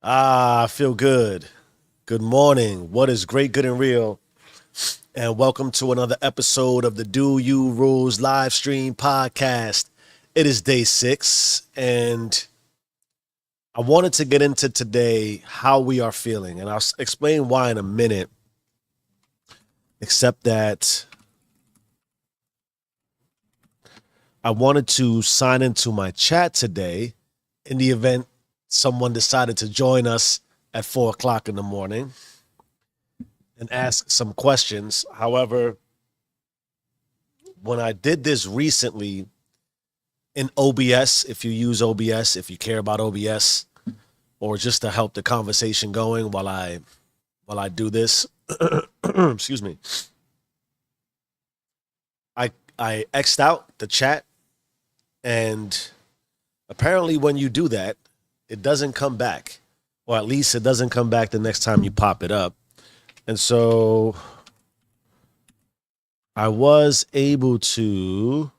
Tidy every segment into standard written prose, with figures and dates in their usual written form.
I feel good. Good morning. What is great, good, and real? And welcome to another episode of the Do You Rules live stream podcast. It is day 6, and I wanted to get into today how we are feeling, and I'll explain why in a minute, except that I wanted to sign into my chat today in the event someone decided to join us at 4 o'clock in the morning and ask some questions. However, when I did this recently in OBS, if you use OBS, if you care about OBS, or just to help the conversation going while I do this, excuse me, I X'd out the chat, and apparently when you do that, it doesn't come back, or at least it doesn't come back the next time you pop it up. And so I was able to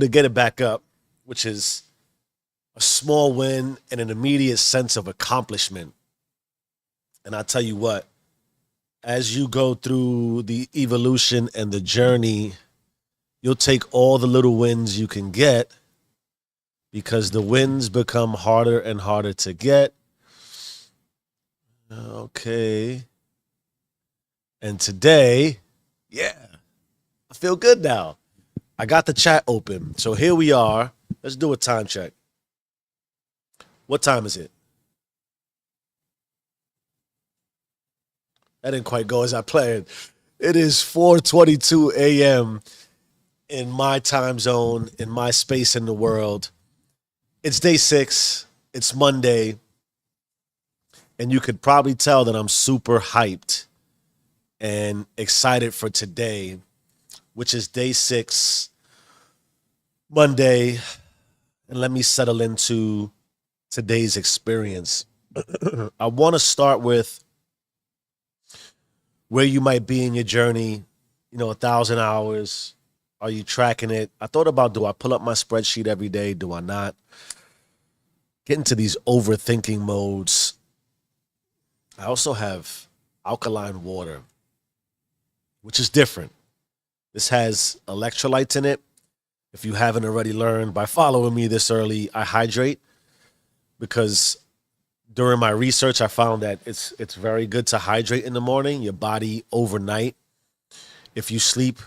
get it back up, which is a small win and an immediate sense of accomplishment. And I tell you what, as you go through the evolution and the journey, you'll take all the little wins you can get because the wins become harder and harder to get. Okay. And today, yeah, I feel good now. I got the chat open. So here we are. Let's do a time check. What time is it? That didn't quite go as I planned. It is 4:22 a.m. in my time zone, in my space in the world. It's day 6. It's Monday. And you could probably tell that I'm super hyped and excited for today, which is day 6, Monday. And let me settle into today's experience. I want to start with where you might be in your journey, 1,000 hours. Are you tracking it? I thought about, do I pull up my spreadsheet every day? Do I not? Get into these overthinking modes. I also have alkaline water, which is different. This has electrolytes in it. If you haven't already learned by following me this early, I hydrate because during my research, I found that it's very good to hydrate in the morning. Your body overnight, if you sleep,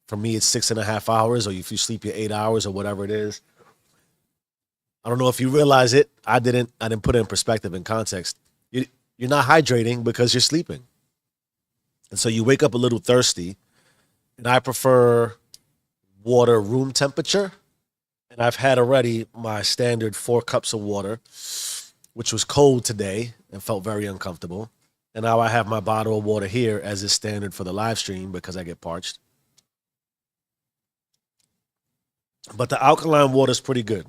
for me it's 6.5 hours, or if you sleep your 8 hours or whatever it is. I don't know if you realize it. I didn't put it in perspective and context. You're not hydrating because you're sleeping. And so you wake up a little thirsty. And I prefer water room temperature. And I've had already my standard 4 cups of water, which was cold today and felt very uncomfortable. And now I have my bottle of water here as is standard for the live stream because I get parched. But the alkaline water is pretty good.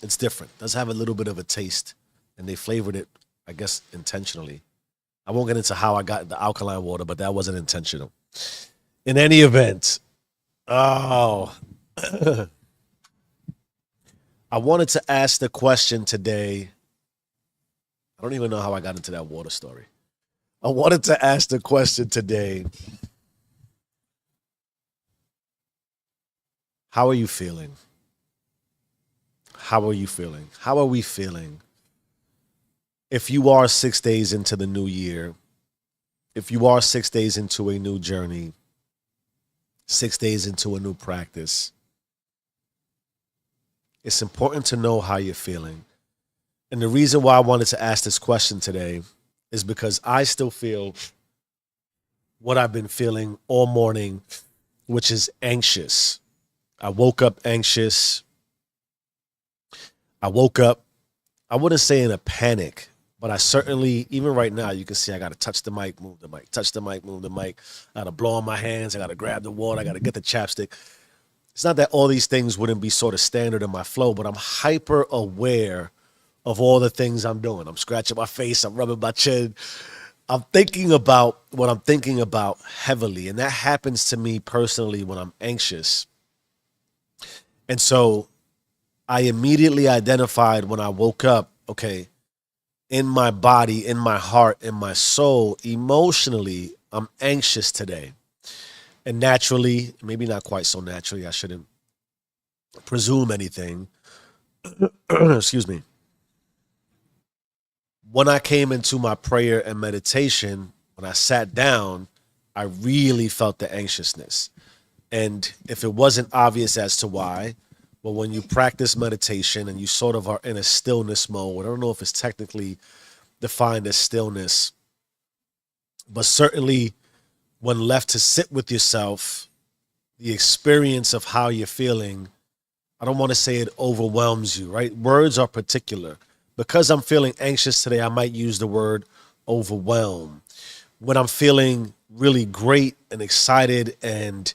It's different. It does have a little bit of a taste. And they flavored it, I guess, intentionally. I won't get into how I got the alkaline water, but that wasn't intentional. In any event, I wanted to ask the question today. I don't even know how I got into that water story. I wanted to ask the question today. How are you feeling? How are you feeling? How are we feeling? If you are 6 days into the new year, if you are 6 days into a new journey, 6 days into a new practice, it's important to know how you're feeling. And the reason why I wanted to ask this question today is because I still feel what I've been feeling all morning, which is anxious. I woke up anxious. I woke up, I wouldn't say in a panic, but I certainly, even right now, you can see I got to touch the mic, move the mic, touch the mic, move the mic. I got to blow on my hands. I got to grab the water. I got to get the chapstick. It's not that all these things wouldn't be sort of standard in my flow, but I'm hyper aware of all the things I'm doing. I'm scratching my face. I'm rubbing my chin. I'm thinking about what I'm thinking about heavily. And that happens to me personally when I'm anxious. And so I immediately identified when I woke up, okay, in my body, in my heart, in my soul, emotionally, I'm anxious today. And naturally, maybe not quite so naturally, I shouldn't presume anything. Excuse me. When I came into my prayer and meditation, when I sat down, I really felt the anxiousness. And if it wasn't obvious as to why, well, when you practice meditation and you sort of are in a stillness mode, I don't know if it's technically defined as stillness, but certainly when left to sit with yourself, the experience of how you're feeling, I don't want to say it overwhelms you, right? Words are particular. Because I'm feeling anxious today, I might use the word overwhelm. When I'm feeling really great and excited and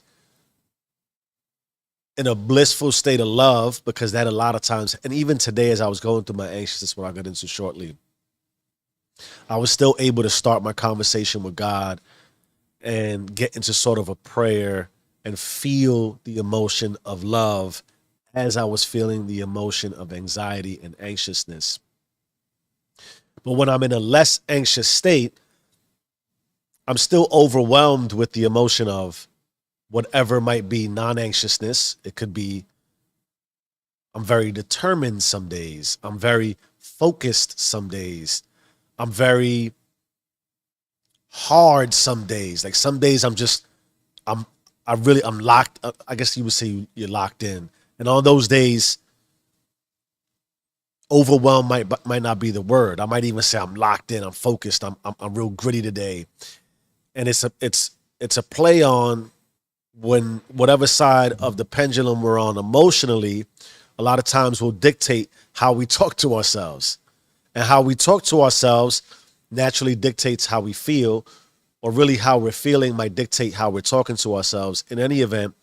in a blissful state of love, because that a lot of times, and even today as I was going through my anxiousness, what I'll get into shortly, I was still able to start my conversation with God and get into sort of a prayer and feel the emotion of love as I was feeling the emotion of anxiety and anxiousness. But when I'm in a less anxious state, I'm still overwhelmed with the emotion of whatever might be non anxiousness. It could be I'm very determined some days, I'm very focused some days, I'm very hard some days. Like some days I'm I'm locked. I guess you would say you're locked in. And on those days, overwhelmed might not be the word. I might even say I'm locked in. I'm focused. I'm real gritty today. And it's a play on when whatever side of the pendulum we're on emotionally. A lot of times will dictate how we talk to ourselves, and how we talk to ourselves naturally dictates how we feel, or really how we're feeling might dictate how we're talking to ourselves. In any event,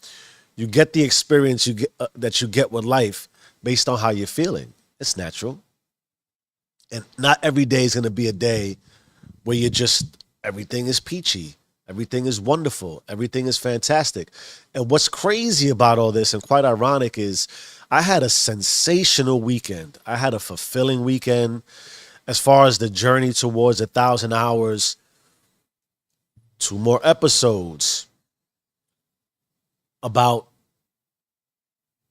you get the experience you get that you get with life based on how you're feeling. It's natural. And not every day is going to be a day where you're just everything is peachy, everything is wonderful, everything is fantastic. And what's crazy about all this and quite ironic is I had a sensational weekend. I had a fulfilling weekend as far as the journey towards 1,000 hours, 2 more episodes, about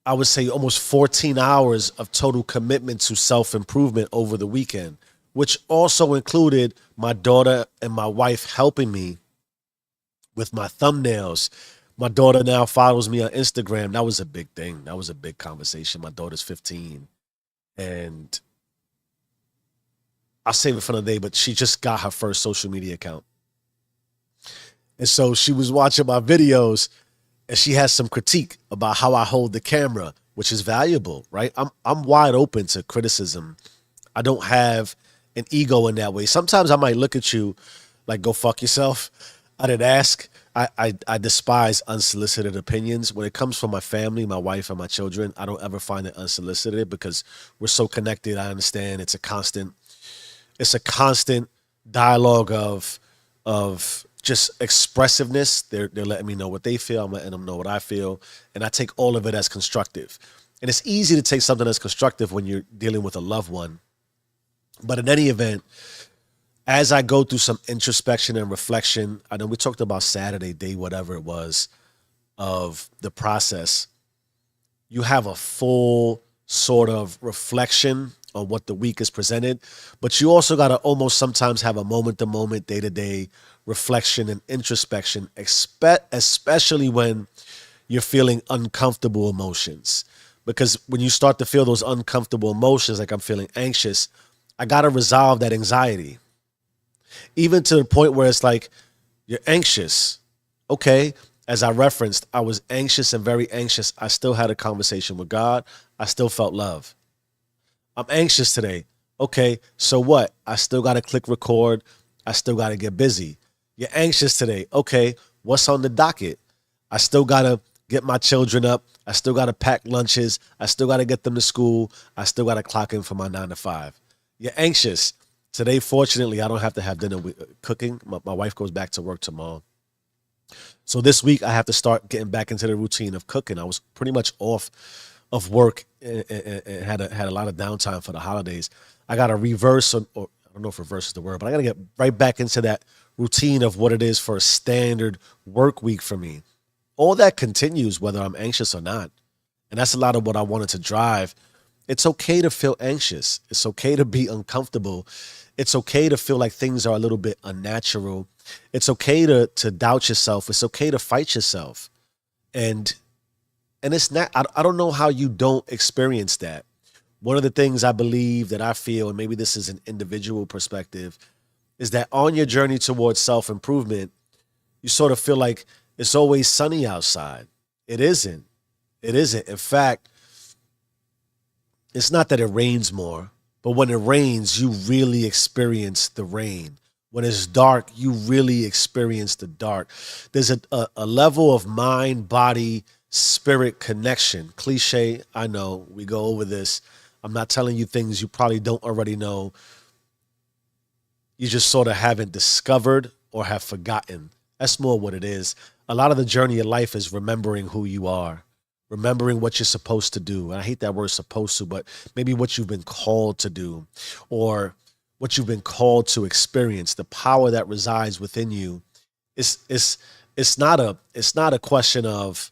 I would say almost 14 hours of total commitment to self-improvement over the weekend, which also included my daughter and my wife helping me with my thumbnails. My daughter now follows me on Instagram. That was a big thing. That was a big conversation. My daughter's 15, and I'll save it for another day, but she just got her first social media account. And so she was watching my videos and she has some critique about how I hold the camera, which is valuable, right? I'm wide open to criticism. I don't have an ego in that way. Sometimes I might look at you like, go fuck yourself. I didn't ask. I despise unsolicited opinions. When it comes from my family, my wife and my children, I don't ever find it unsolicited because we're so connected. I understand it's a constant dialogue of just expressiveness. They're letting me know what they feel. I'm letting them know what I feel, and I take all of it as constructive. And it's easy to take something as constructive when you're dealing with a loved one. But in any event, as I go through some introspection and reflection, I know we talked about Saturday, day whatever it was, of the process. You have a full sort of reflection on what the week is presented, but you also got to almost sometimes have a moment to moment, day to day reflection and introspection, especially when you're feeling uncomfortable emotions. Because when you start to feel those uncomfortable emotions, like I'm feeling anxious, I got to resolve that anxiety, even to the point where it's like, you're anxious. Okay. As I referenced, I was anxious and very anxious. I still had a conversation with God. I still felt love. I'm anxious today. Okay. So what? I still got to click record. I still got to get busy. You're anxious today. Okay. What's on the docket? I still got to get my children up. I still got to pack lunches. I still got to get them to school. I still got to clock in for my 9 to 5. You're anxious. Today, fortunately, I don't have to have dinner with cooking. My wife goes back to work tomorrow. So this week I have to start getting back into the routine of cooking. I was pretty much off of work and had a lot of downtime for the holidays. I got to reverse, or I don't know if reverse is the word, but I got to get right back into that routine of what it is for a standard work week for me. All that continues whether I'm anxious or not. And that's a lot of what I wanted to drive. It's okay to feel anxious. It's okay to be uncomfortable. It's okay to feel like things are a little bit unnatural. It's okay to doubt yourself. It's okay to fight yourself. And it's not, I don't know how you don't experience that. One of the things I believe that I feel, and maybe this is an individual perspective, is that on your journey towards self-improvement, you sort of feel like it's always sunny outside. It isn't. It isn't. In fact, it's not that it rains more, but when it rains, you really experience the rain. When it's dark, you really experience the dark. There's a level of mind, body, spirit connection. Cliche, I know. We go over this. I'm not telling you things you probably don't already know. You just sort of haven't discovered or have forgotten. That's more what it is. A lot of the journey of life is remembering who you are, remembering what you're supposed to do. And I hate that word supposed to, but maybe what you've been called to do or what you've been called to experience, the power that resides within you. It's not a question of,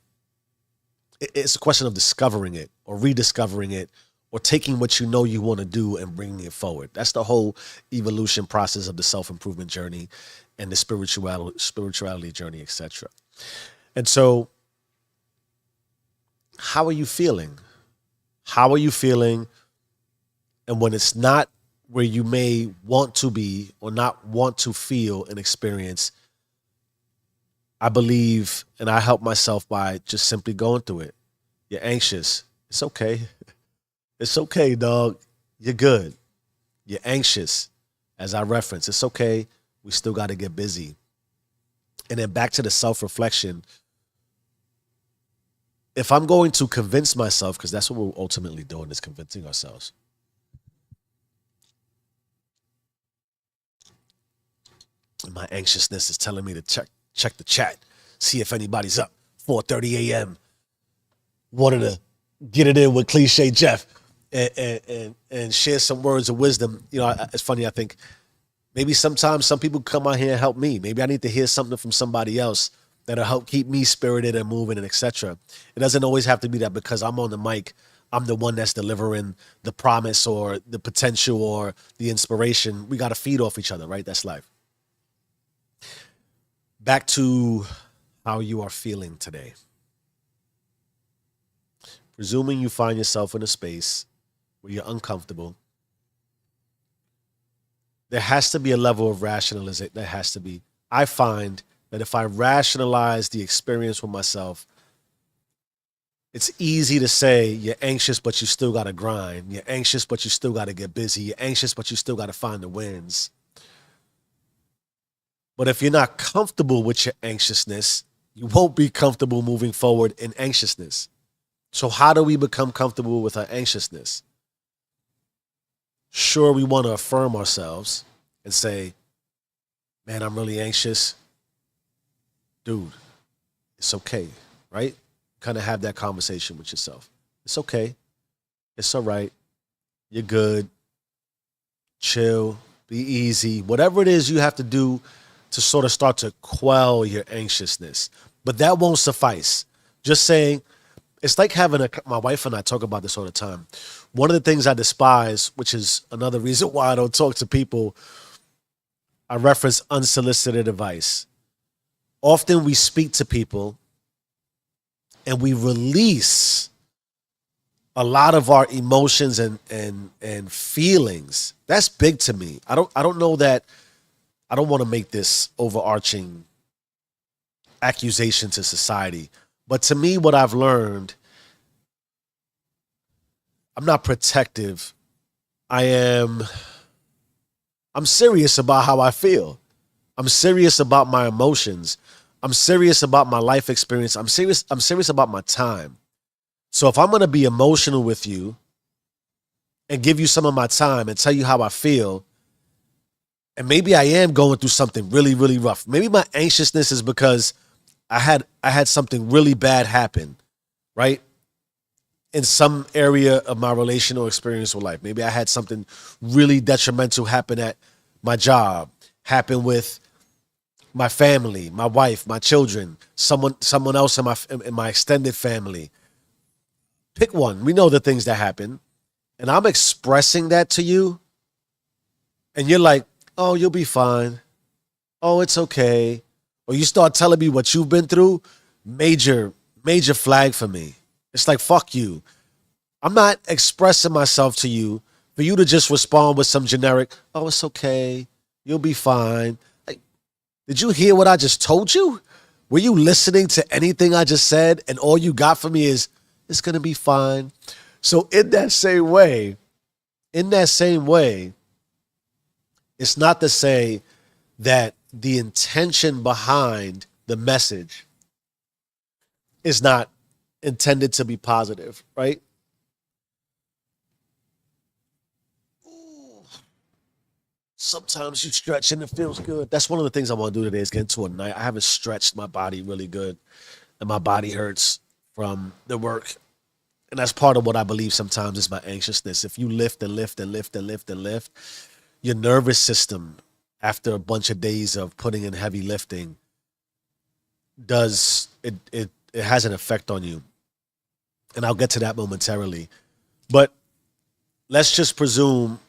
it's a question of discovering it or rediscovering it or taking what you know you want to do and bringing it forward. That's the whole evolution process of the self-improvement journey and the spirituality journey, etc. And so, how are you feeling? How are you feeling? And when it's not where you may want to be or not want to feel and experience, I believe, and I help myself by just simply going through it. You're anxious. It's okay. It's okay, dog. You're good. You're anxious. As I reference, it's okay. We still got to get busy. And then back to the self-reflection. If I'm going to convince myself, because that's what we're ultimately doing, is convincing ourselves. My anxiousness is telling me to check the chat, see if anybody's up. 4:30 a.m. Wanted to get it in with Cliche Jeff and share some words of wisdom. You know, it's funny. I think maybe sometimes some people come out here and help me. Maybe I need to hear something from somebody else that'll help keep me spirited and moving and etc. It doesn't always have to be that because I'm on the mic, I'm the one that's delivering the promise or the potential or the inspiration. We got to feed off each other, right? That's life. Back to how you are feeling today. Presuming you find yourself in a space where you're uncomfortable, there has to be a level of rationalization. There has to be. I find that if I rationalize the experience with myself, it's easy to say you're anxious, but you still got to grind. You're anxious, but you still got to get busy. You're anxious, but you still got to find the wins. But if you're not comfortable with your anxiousness, you won't be comfortable moving forward in anxiousness. So how do we become comfortable with our anxiousness? Sure, we want to affirm ourselves and say, man, I'm really anxious. Dude, it's okay, right? Kind of have that conversation with yourself. It's okay. It's all right. You're good. Chill. Be easy. Whatever it is you have to do to sort of start to quell your anxiousness. But that won't suffice. Just saying, it's like having my wife and I talk about this all the time. One of the things I despise, which is another reason why I don't talk to people, I reference unsolicited advice. Often we speak to people and we release a lot of our emotions and feelings. That's big to me. I don't know that. I don't want to make this overarching accusation to society. But to me, what I've learned, I'm not protective. I'm serious about how I feel. I'm serious about my emotions. I'm serious about my life experience. I'm serious about my time. So if I'm going to be emotional with you and give you some of my time and tell you how I feel, and maybe I am going through something really, really rough. Maybe my anxiousness is because I had something really bad happen, right? in some area of my relational experience with life. Maybe I had something really detrimental happen at my job, happen with my family, my wife, my children, someone else in my extended family. Pick one. We know the things that happen, and I'm expressing that to you, and you're like, "Oh, you'll be fine. Oh, it's okay." Or you start telling me what you've been through, major flag for me. It's like, fuck you. I'm not expressing myself to you for you to just respond with some generic, "Oh, it's okay. You'll be fine." Like, did you hear what I just told you? Were you listening to anything I just said? And all you got from me is, "It's going to be fine." So in that same way, it's not to say that the intention behind the message is not intended to be positive, right? Sometimes you stretch and it feels good. That's one of the things I want to do today is get into a night. I haven't stretched my body really good, and my body hurts from the work. And that's part of what I believe sometimes is my anxiousness. If you lift and lift and lift and lift and lift, your nervous system, after a bunch of days of putting in heavy lifting, it has an effect on you. And I'll get to that momentarily. But let's just presume,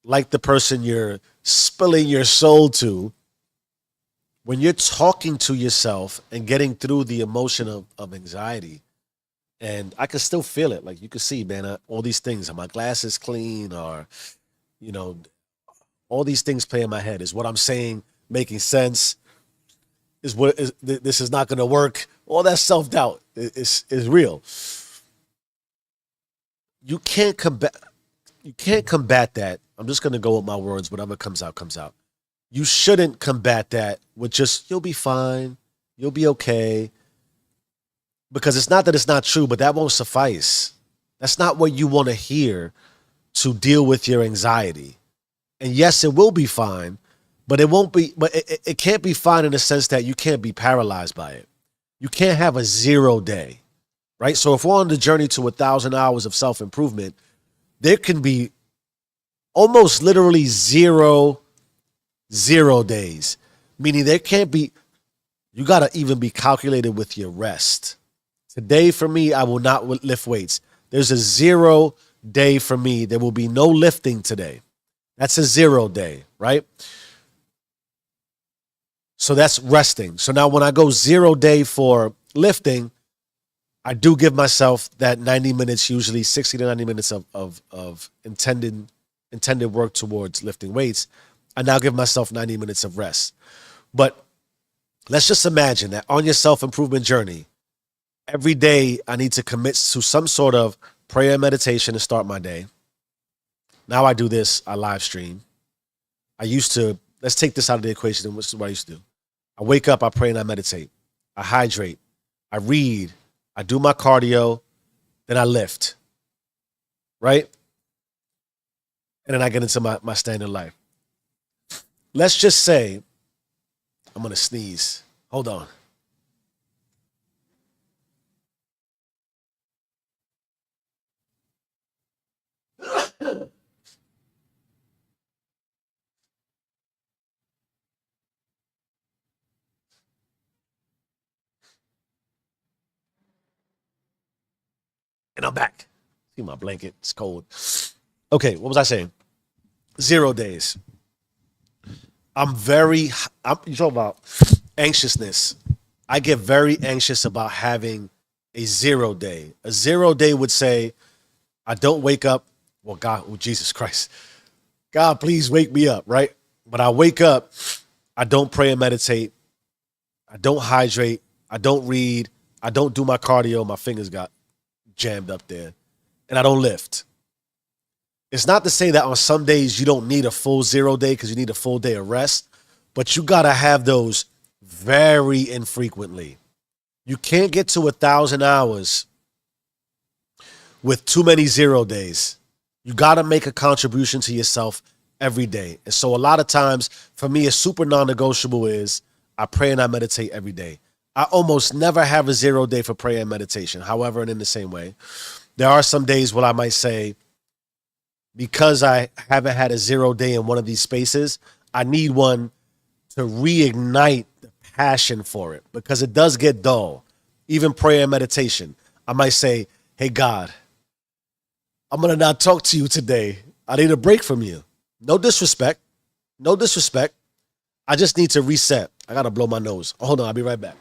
like the person you're spilling your soul to, when you're talking to yourself and getting through the emotion of anxiety, and I can still feel it. Like you can see, man, all these things, are my glasses clean, or, you know, all these things play in my head. Is what I'm saying making sense? Is what is this is not going to work? All that self doubt is real. You can't combat. You can't combat that. I'm just going to go with my words. Whatever comes out, comes out. You shouldn't combat that with just, "You'll be fine. You'll be okay." Because it's not that it's not true, but that won't suffice. That's not what you want to hear to deal with your anxiety. And yes, it will be fine, but it can't be fine in the sense that you can't be paralyzed by it. You can't have a 0 day, right? So if we're on the journey to 1,000 hours of self-improvement, there can be almost literally zero days, meaning there can't be, you got to even be calculated with your rest. Today for me, I will not lift weights. There's a 0 day for me. There will be no lifting today. That's a 0 day, right? So that's resting. So now when I go 0 day for lifting, I do give myself that 90 minutes, usually 60 to 90 minutes of intended work towards lifting weights. I now give myself 90 minutes of rest. But let's just imagine that on your self-improvement journey, every day I need to commit to some sort of prayer and meditation to start my day. Now I do this, I live stream. I used to, let's take this out of the equation, and this is what I used to do. I wake up, I pray and I meditate. I hydrate. I read. I do my cardio. Then I lift. Right? And then I get into my standard life. Let's just say, I'm going to sneeze. Hold on. And I'm back. See my blanket. It's cold. Okay, what was I saying? 0 days. You talk about anxiousness. I get very anxious about having a 0 day. A 0 day would say, I don't wake up. Well, God, oh, Jesus Christ. God, please wake me up, right? But I wake up, I don't pray and meditate. I don't hydrate. I don't read. I don't do my cardio. My fingers got jammed up there. And I don't lift. It's not to say that on some days you don't need a full 0 day because you need a full day of rest, but you got to have those very infrequently. You can't get to 1,000 hours with too many 0 days. You got to make a contribution to yourself every day. And so a lot of times for me, a super non-negotiable is I pray and I meditate every day. I almost never have a 0 day for prayer and meditation. However, and in the same way, there are some days where I might say, because I haven't had a 0 day in one of these spaces, I need one to reignite the passion for it because it does get dull. Even prayer and meditation. I might say, hey, God, I'm going to not talk to you today. I need a break from you. No disrespect. No disrespect. I just need to reset. I got to blow my nose. Hold on. I'll be right back.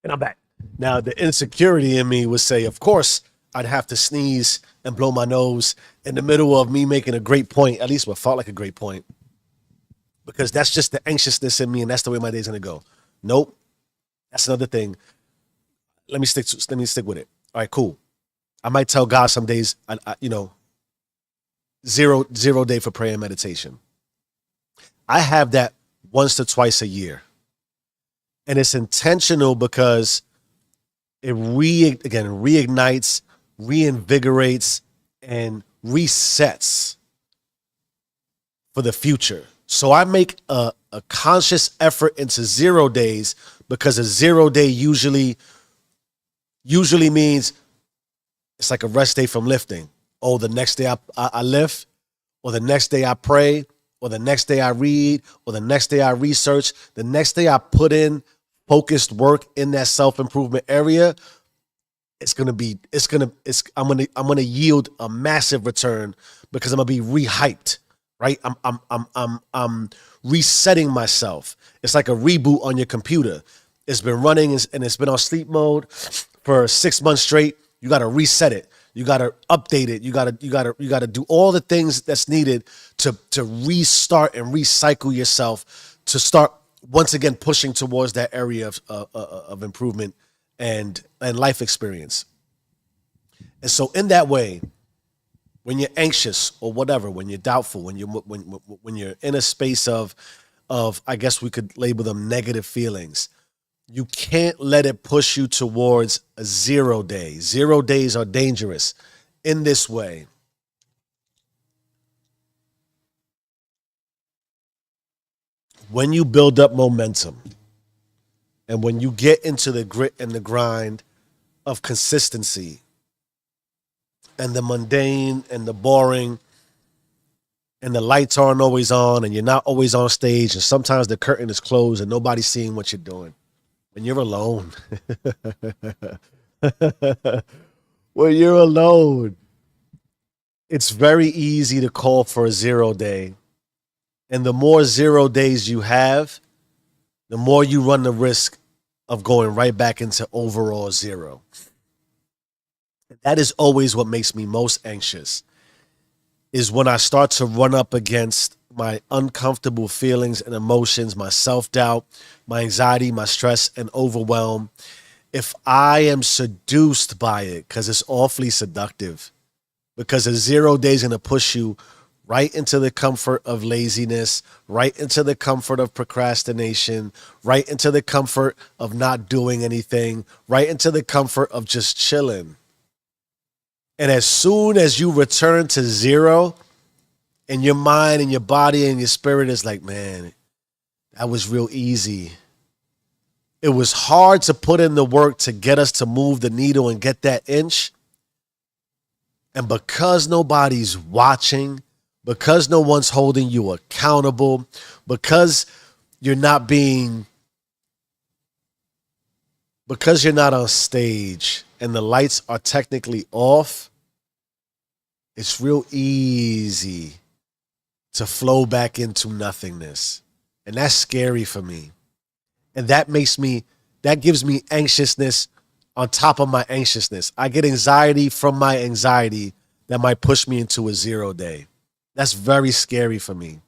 And I'm back. Now, the insecurity in me would say, of course, I'd have to sneeze and blow my nose in the middle of me making a great point, at least what felt like a great point, because that's just the anxiousness in me, and that's the way my day's gonna go. Nope, that's another thing. Let me stick with it. All right, cool. I might tell God some days, zero day for prayer and meditation. I have that once to twice a year, and it's intentional because it reignites, reinvigorates, and resets for the future. So I make a conscious effort into 0 days because a 0 day usually means it's like a rest day from lifting. Oh, the next day I lift, or the next day I pray, or the next day I read, or the next day I research, the next day I put in focused work in that self-improvement area. I'm gonna yield a massive return because I'm gonna be rehyped, right? I'm resetting myself. It's like a reboot on your computer. It's been running and it's been on sleep mode for 6 months straight. You got to reset it. You got to update it. You got to do all the things that's needed to restart and recycle yourself to start once again pushing towards that area of improvement and life experience. And so in that way, when you're anxious or whatever, when you're doubtful, when you're in a space of I guess we could label them negative feelings, you can't let it push you towards a 0 day. 0 days are dangerous in this way. When you build up momentum and when you get into the grit and the grind of consistency and the mundane and the boring and the lights aren't always on and you're not always on stage and sometimes the curtain is closed and nobody's seeing what you're doing. When you're alone. When you're alone, it's very easy to call for a 0 day. And the more 0 days you have, the more you run the risk of going right back into overall zero. That is always what makes me most anxious, is when I start to run up against my uncomfortable feelings and emotions, my self-doubt, my anxiety, my stress, and overwhelm. If I am seduced by it, because it's awfully seductive, because a 0 day is going to push you right into the comfort of laziness, right into the comfort of procrastination, right into the comfort of not doing anything, right into the comfort of just chilling. And as soon as you return to zero, and your mind and your body and your spirit is like, man, that was real easy. It was hard to put in the work to get us to move the needle and get that inch. And because nobody's watching, because no one's holding you accountable, because you're not being, because you're not on stage and the lights are technically off, it's real easy to flow back into nothingness. And that's scary for me. And that gives me anxiousness on top of my anxiousness. I get anxiety from my anxiety that might push me into a 0 day. That's very scary for me.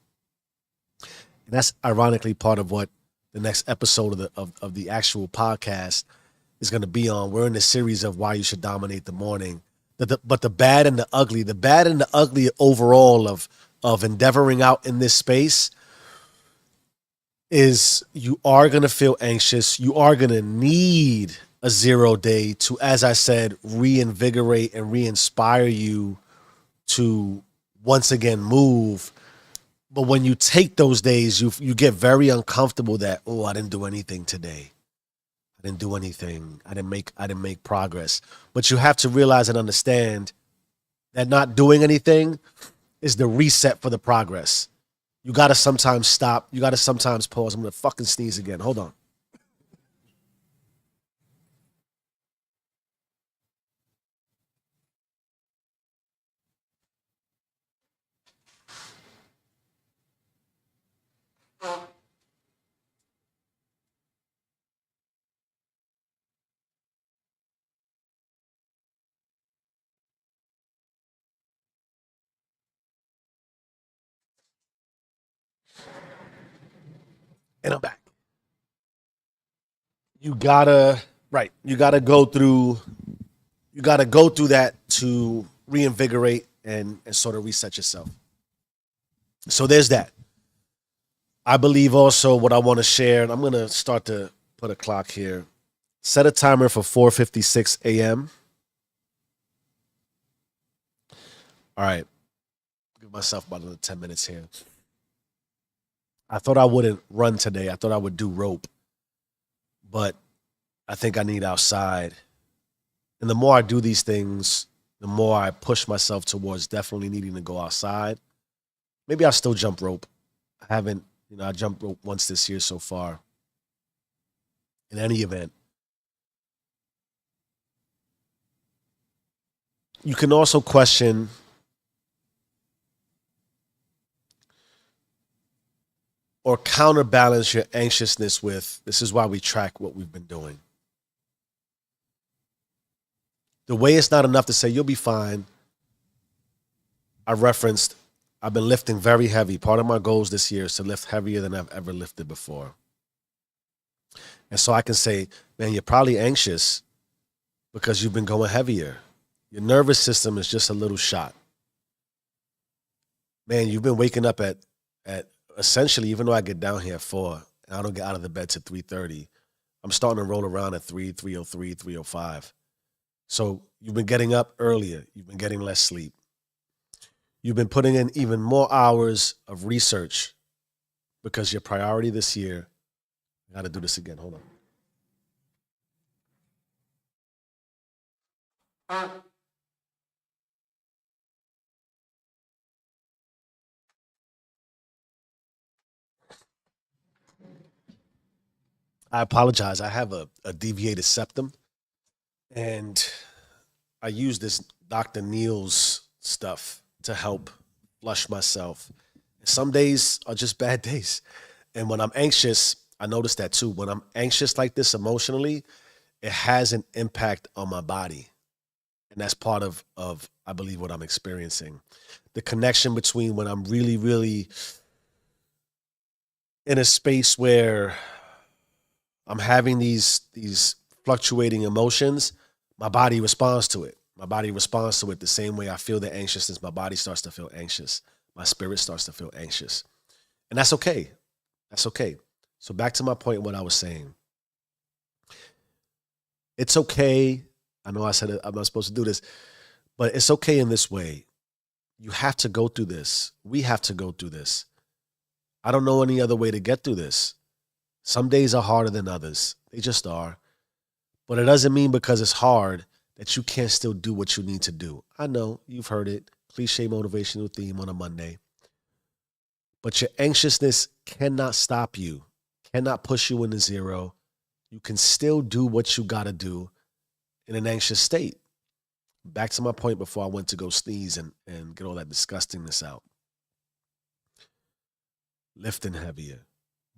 And that's ironically part of what the next episode of the actual podcast is going to be on. We're in the series of why you should dominate the morning. But the bad and the ugly overall of endeavoring out in this space is you are going to feel anxious. You are going to need a 0 day to, as I said, reinvigorate and re-inspire you to once again move. But when you take those days, you get very uncomfortable that, oh, I didn't do anything today. I didn't do anything. I didn't make progress. But you have to realize and understand that not doing anything is the reset for the progress. You gotta sometimes stop. You gotta sometimes pause. I'm gonna fucking sneeze again. Hold on. And I'm back. You gotta right. You gotta go through that to reinvigorate and sort of reset yourself. So there's that. I believe also what I want to share, and I'm gonna start to put a clock here. Set a timer for 4:56 a.m. All right, give myself about another 10 minutes here. I thought I wouldn't run today. I thought I would do rope, but I think I need outside. And the more I do these things, the more I push myself towards definitely needing to go outside. Maybe I'll still jump rope. I haven't, I jumped rope once this year so far. In any event, you can also question or counterbalance your anxiousness with this is why we track what we've been doing. The way it's not enough to say you'll be fine. I referenced I've been lifting very heavy. Part of my goals this year is to lift heavier than I've ever lifted before. And so I can say, man, you're probably anxious because you've been going heavier. Your nervous system is just a little shot. Man, you've been waking up at essentially, even though I get down here at 4 and I don't get out of the bed to 3:30, I'm starting to roll around at 3, 3:03, 3:05. So you've been getting up earlier. You've been getting less sleep. You've been putting in even more hours of research because your priority this year, I got to do this again. Hold on. I apologize. I have a deviated septum and I use this Dr. Neal's stuff to help flush myself. Some days are just bad days. And when I'm anxious, I notice that too. When I'm anxious like this emotionally, it has an impact on my body. And that's part of I believe what I'm experiencing. The connection between when I'm really, really in a space where I'm having these fluctuating emotions, my body responds to it. My body responds to it the same way I feel the anxiousness. My body starts to feel anxious. My spirit starts to feel anxious. And that's okay. That's okay. So back to my point, what I was saying. It's okay. I know I said I'm not supposed to do this, but it's okay in this way. You have to go through this. We have to go through this. I don't know any other way to get through this. Some days are harder than others. They just are. But it doesn't mean because it's hard that you can't still do what you need to do. I know you've heard it. Cliche motivational theme on a Monday. But your anxiousness cannot stop you, cannot push you into zero. You can still do what you got to do in an anxious state. Back to my point before I went to go sneeze and get all that disgustingness out. Lifting heavier,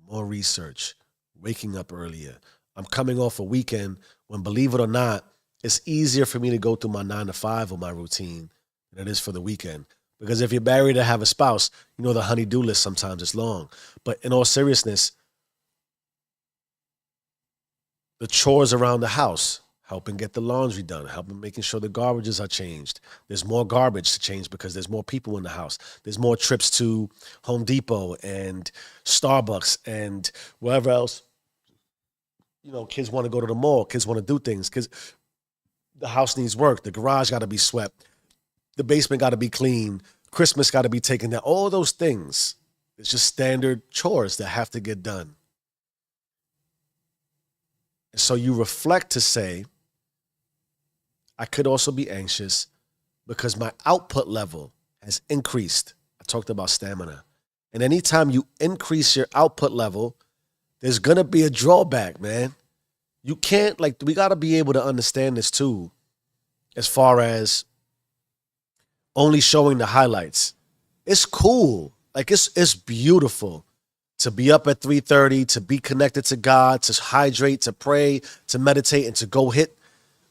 more research, waking up earlier. I'm coming off a weekend when, believe it or not, it's easier for me to go through my 9 to 5 or my routine than it is for the weekend. Because if you're married or have a spouse, the honey-do list sometimes is long. But in all seriousness, the chores around the house, helping get the laundry done, helping making sure the garbages are changed. There's more garbage to change because there's more people in the house. There's more trips to Home Depot and Starbucks and wherever else. Kids want to go to the mall. Kids want to do things. Kids, the house needs work. The garage got to be swept. The basement got to be clean. Christmas got to be taken down. All those things. It's just standard chores that have to get done. And so you reflect to say, I could also be anxious because my output level has increased. I talked about stamina. And anytime you increase your output level, there's going to be a drawback, man. You can't, we got to be able to understand this too, as far as only showing the highlights. It's cool. It's beautiful to be up at 3:30, to be connected to God, to hydrate, to pray, to meditate, and to go hit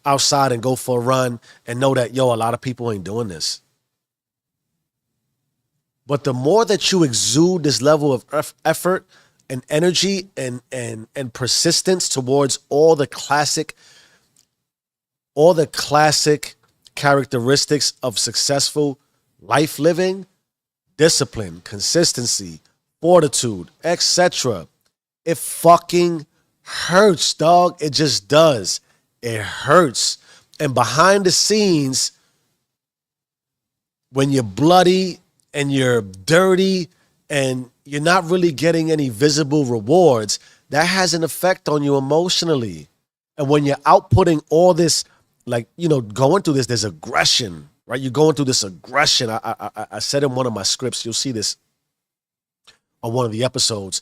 outside and go for a run and know that, a lot of people ain't doing this. But the more that you exude this level of effort and energy and persistence towards all the classic characteristics of successful life living, discipline, consistency, fortitude, etc., it fucking hurts, dog. It just does. It hurts. And behind the scenes, when you're bloody and you're dirty and you're not really getting any visible rewards, that has an effect on you emotionally. And when you're outputting all this, going through this, there's aggression, right? You're going through this aggression. I said in one of my scripts, you'll see this on one of the episodes,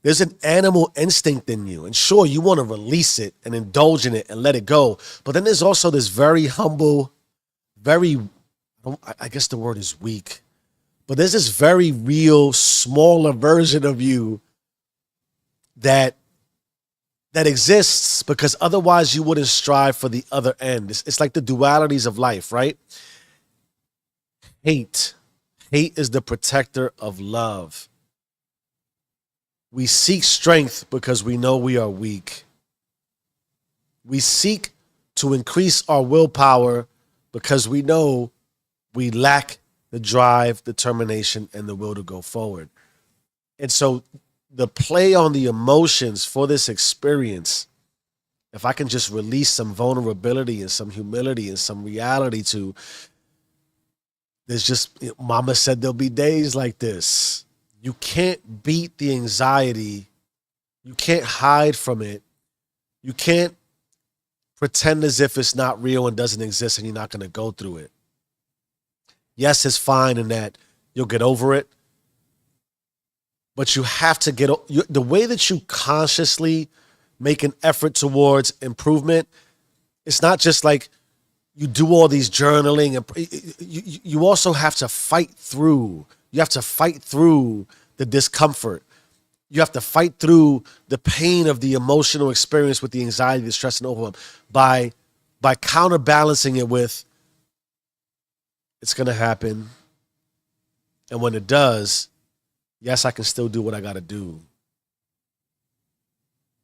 there's an animal instinct in you. And sure, you want to release it and indulge in it and let it go. But then there's also this very humble, I guess the word is weak, but there's this very real, smaller version of you that exists because otherwise you wouldn't strive for the other end. It's like the dualities of life, right? Hate is the protector of love. We seek strength because we know we are weak. We seek to increase our willpower because we know we lack the drive, determination, and the will to go forward. And so the play on the emotions for this experience, if I can just release some vulnerability and some humility and some reality to, Mama said there'll be days like this. You can't beat the anxiety. You can't hide from it. You can't pretend as if it's not real and doesn't exist and you're not going to go through it. Yes, it's fine in that you'll get over it. But you have to the way that you consciously make an effort towards improvement, it's not just like you do all these journaling. And you also have to fight through. You have to fight through the discomfort. You have to fight through the pain of the emotional experience with the anxiety, the stress, and overwhelm by counterbalancing it with, it's going to happen. And when it does, yes, I can still do what I got to do.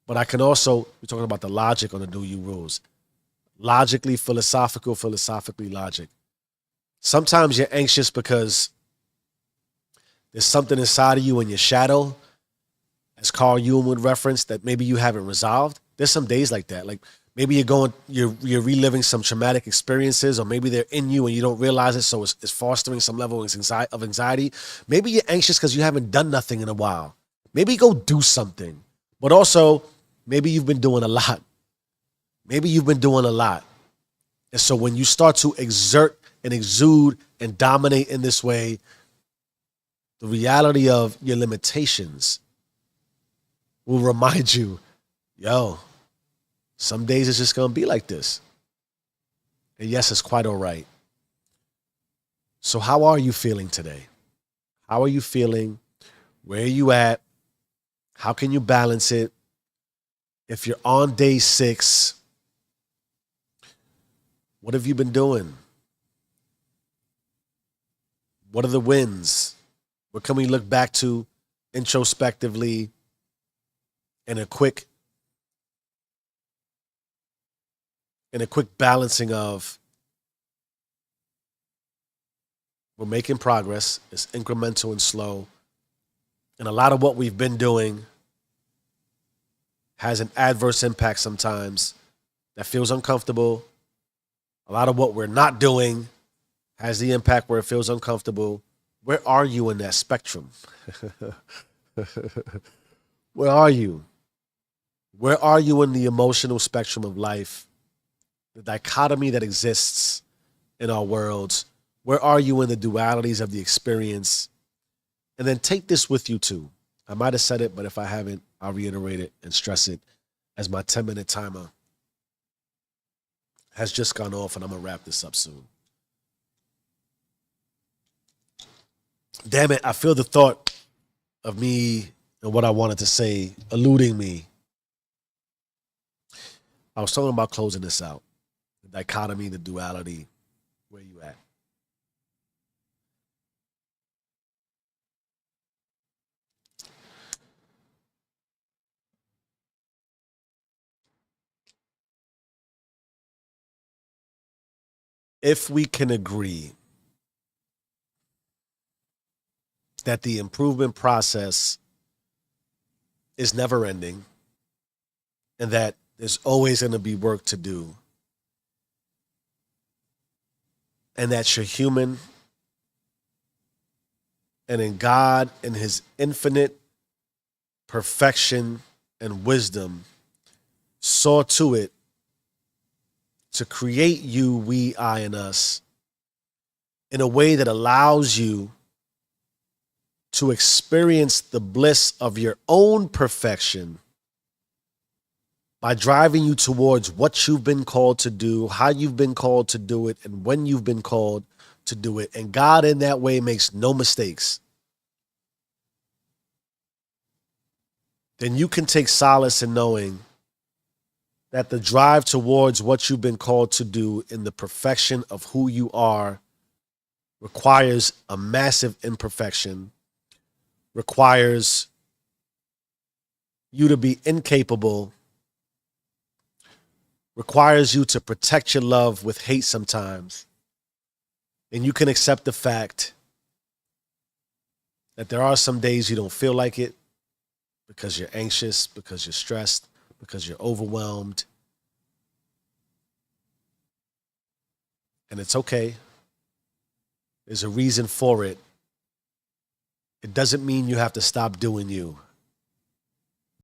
But I can also, we're talking about the logic on the Do You rules. Logically, philosophically, logic. Sometimes you're anxious because there's something inside of you in your shadow, as Carl Jung would reference, that maybe you haven't resolved. There's some days like that. Like maybe you're reliving some traumatic experiences, or maybe they're in you and you don't realize it, so it's fostering some level of anxiety. Maybe you're anxious because you haven't done nothing in a while. Maybe go do something. But also, maybe you've been doing a lot. And so when you start to exert and exude and dominate in this way, the reality of your limitations will remind you, some days it's just going to be like this. And yes, it's quite all right. So how are you feeling today? How are you feeling? Where are you at? How can you balance it? If you're on day 6, what have you been doing? What are the wins? What can we look back to introspectively in a quick and a quick balancing of we're making progress, it's incremental and slow. And a lot of what we've been doing has an adverse impact sometimes that feels uncomfortable. A lot of what we're not doing has the impact where it feels uncomfortable. Where are you in that spectrum? Where are you? Where are you in the emotional spectrum of life? The dichotomy that exists in our worlds. Where are you in the dualities of the experience? And then take this with you too. I might have said it, but if I haven't, I'll reiterate it and stress it as my 10-minute timer has just gone off and I'm going to wrap this up soon. Damn it, I feel the thought of me and what I wanted to say eluding me. I was talking about closing this out. The dichotomy, the duality, where you at? If we can agree that the improvement process is never ending and that there's always going to be work to do and that you're human and in God in his infinite perfection and wisdom saw to it to create you, we, I, and us in a way that allows you to experience the bliss of your own perfection by driving you towards what you've been called to do, how you've been called to do it, and when you've been called to do it. And God in that way makes no mistakes. Then you can take solace in knowing that the drive towards what you've been called to do in the perfection of who you are requires a massive imperfection, requires you to be incapable, requires you to protect your love with hate sometimes. And you can accept the fact that there are some days you don't feel like it because you're anxious, because you're stressed, because you're overwhelmed. And it's okay. There's a reason for it. It doesn't mean you have to stop doing you.